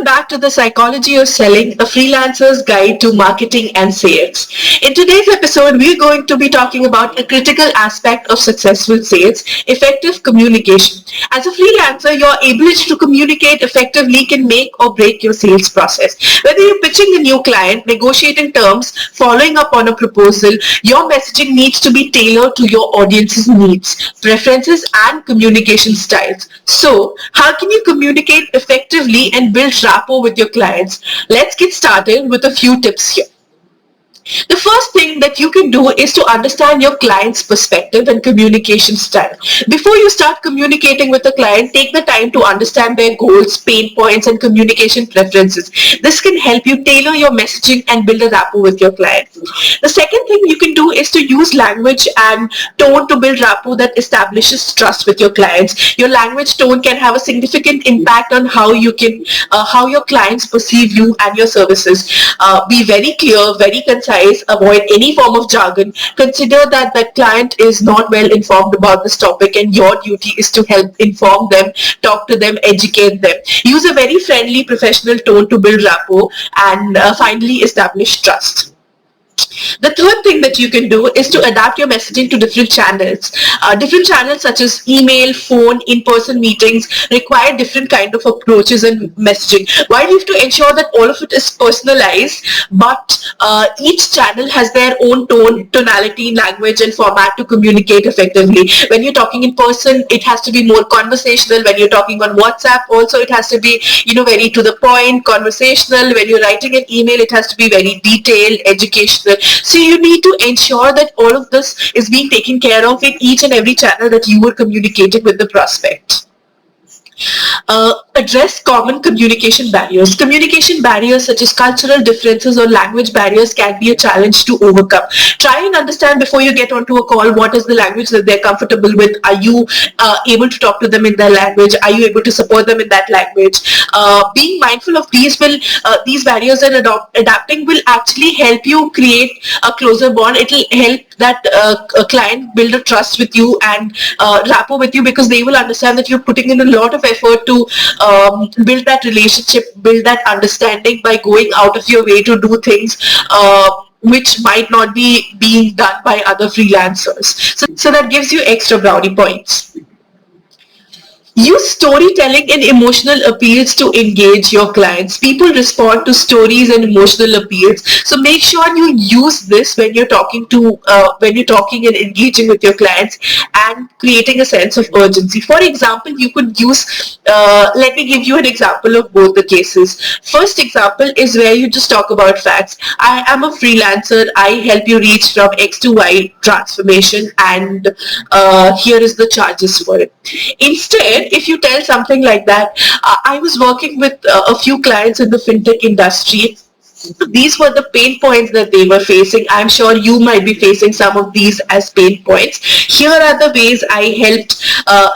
Welcome back to the Psychology of Selling, a freelancer's guide to marketing and sales. In today's episode, we're going to be talking about a critical aspect of successful sales, effective communication. As a freelancer, your ability to communicate effectively can make or break your sales process. Whether you're pitching a new client, negotiating terms, following up on a proposal, your messaging needs to be tailored to your audience's needs, preferences, and communication styles. So, how can you communicate effectively and build rapport with your clients? Let's get started with a few tips here. The first thing that you can do is to understand your client's perspective and communication style. Before you start communicating with a client, take the time to understand their goals, pain points, and communication preferences. This can help you tailor your messaging and build a rapport with your client. The second thing you can do is to use language and tone to build rapport that establishes trust with your clients. Your language tone can have a significant impact on how your clients perceive you and your services. Be very clear, very concise. Avoid any form of jargon. Consider that the client is not well informed about this topic, and your duty is to help inform them, talk to them, educate them. Use a very friendly, professional tone to build rapport and finally establish trust. The third thing that you can do is to adapt your messaging to different channels. Different channels such as email, phone, in-person meetings require different kind of approaches and messaging. While you have to ensure that all of it is personalized, but each channel has their own tone, tonality, language, and format to communicate effectively. When you're talking in person, it has to be more conversational. When you're talking on WhatsApp, also it has to be, very to the point, conversational. When you're writing an email, it has to be very detailed, educational. So you need to ensure that all of this is being taken care of in each and every channel that you are communicating with the prospect. Address common communication barriers. Communication barriers such as cultural differences or language barriers can be a challenge to overcome. Try and understand before you get onto a call what is the language that they're comfortable with. Are you able to talk to them in their language? Are you able to support them in that language? Being mindful of these barriers and adapting will actually help you create a closer bond. It will help that a client build a trust with you and rapport with you, because they will understand that you're putting in a lot of effort to build that relationship, build that understanding by going out of your way to do things which might not be being done by other freelancers. So that gives you extra brownie points. Use storytelling and emotional appeals to engage your clients. People respond to stories and emotional appeals. So make sure you use this when you're talking and engaging with your clients and creating a sense of urgency. For example, you could use, let me give you an example of both the cases. First example is where you just talk about facts. I am a freelancer. I help you reach from X to Y transformation, and here is the charges for it. Instead, if you tell something like that, I was working with a few clients in the fintech industry. These were the pain points that they were facing. I'm sure you might be facing some of these as pain points. Here are the ways I helped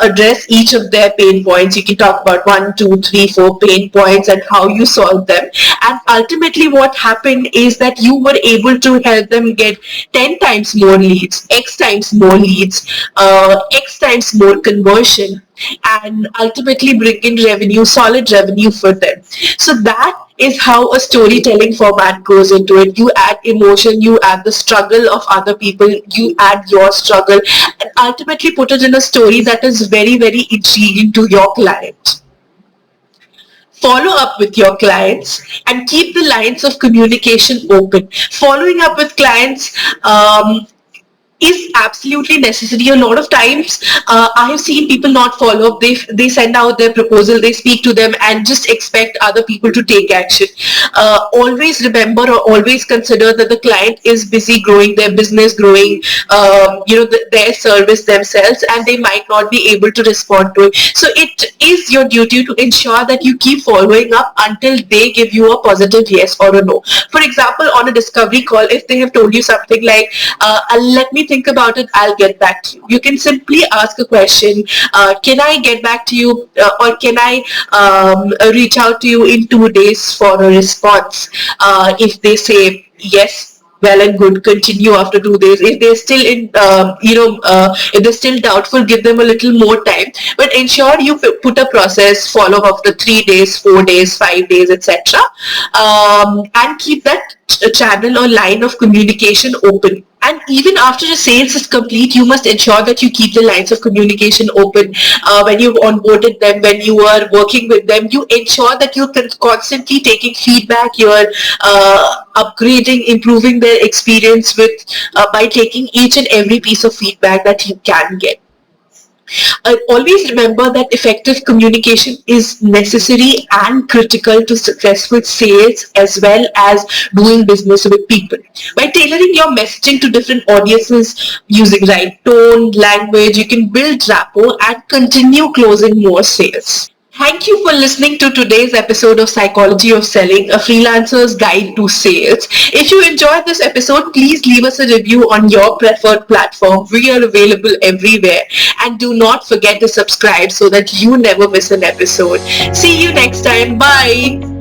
address each of their pain points. You can talk about 1, 2, 3, 4 pain points and how you solved them. And ultimately what happened is that you were able to help them get 10 times more leads, X times more leads, X times more conversion, and ultimately bring in revenue, solid revenue for them. So that is how a storytelling format goes into it. You add emotion, you add the struggle of other people, you add your struggle, and ultimately put it in a story that is very, very intriguing to your client. Follow up with your clients and keep the lines of communication open. Following up with clients is absolutely necessary. A lot of times I have seen people not follow up. They send out their proposal, they speak to them and just expect other people to take action. Always remember or always consider that the client is busy growing their business, growing their service themselves, and they might not be able to respond to it. So it is your duty to ensure that you keep following up until they give you a positive yes or a no. For example, on a discovery call, if they have told you something like, let me think about it, I'll get back to you. You can simply ask a question, can I get back to you, or can I reach out to you in 2 days for a response? If they say yes, well and good, continue after 2 days. If they're still if they're still doubtful, give them a little more time. But ensure you put a process, follow after 3 days, 4 days, 5 days, etc. And keep that channel or line of communication open. And even after the sales is complete, you must ensure that you keep the lines of communication open. When you've onboarded them, when you are working with them, you ensure that you're constantly taking feedback, you're upgrading, improving their experience with by taking each and every piece of feedback that you can get. Always remember that effective communication is necessary and critical to successful sales as well as doing business with people. By tailoring your messaging to different audiences using right tone, language, you can build rapport and continue closing more sales. Thank you for listening to today's episode of Psychology of Selling, a freelancer's guide to sales. If you enjoyed this episode, please leave us a review on your preferred platform. We are available everywhere. And do not forget to subscribe so that you never miss an episode. See you next time. Bye.